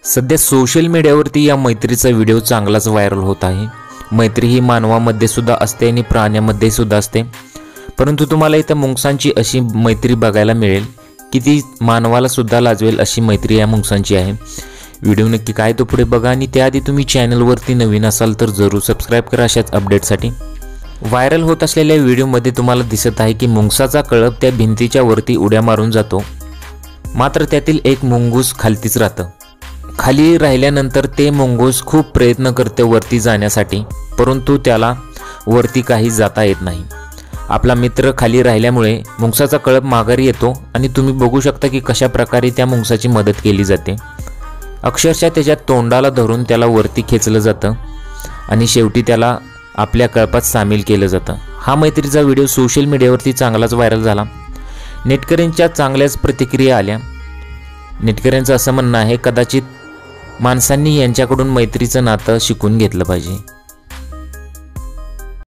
सध्या सोशल मीडियावरती या मैत्रीचा व्हिडिओ चांगलाच व्हायरल होत आहे। मैत्री ही मानवामध्ये सुद्धा असते आणि प्राण्यांमध्ये सुद्धा असते, परंतु तुम्हाला इथं मुंगसांची अशी मैत्री बघायला मिळेल की ती मानवाला सुद्धा लाजवेल अशी मैत्री या मुंगसांची आहे। व्हिडिओ नक्की काय तो पुढे बघा आणि त्याआधी तुम्ही चॅनलवरती नवीन असाल तर जरूर सबस्क्राइब करा अशाच अपडेटसाठी। व्हायरल होत असलेल्या व्हिडिओमध्ये तुम्हाला दिसत आहे की मुंगसाचा कळप त्या भिंतीच्या वरती उड्या मारून जातो, मात्र त्यातील एक मुंगूस खालतीच राहतं। खाली राहिल्यानंतर ते मुंगूस खूप प्रयत्न करते वरती जाण्यासाठी, परंतु त्याला वरती काही जाता येत नाही। आपला मित्र खाली राहिल्यामुळे मुंगसाचा कळप माघारी येतो आणि तुम्ही बघू शकता की कशा प्रकारे त्या मुंगसाची मदत केली जाते। अक्षरशः त्याच्या तोंडाला धरून त्याला वरती खेचलं जातं आणि शेवटी त्याला आपल्या कळपात सामील केलं जातं। हा मैत्रीचा व्हिडिओ सोशल मीडियावरती चांगलाच व्हायरल झाला। नेटकऱ्यांच्या चांगल्याच प्रतिक्रिया आल्या। नेटकऱ्यांचं असं म्हणणं आहे कदाचित माणसांनी यांच्याकडून मैत्रीचं नातं शिकून घेतलं पाहिजे।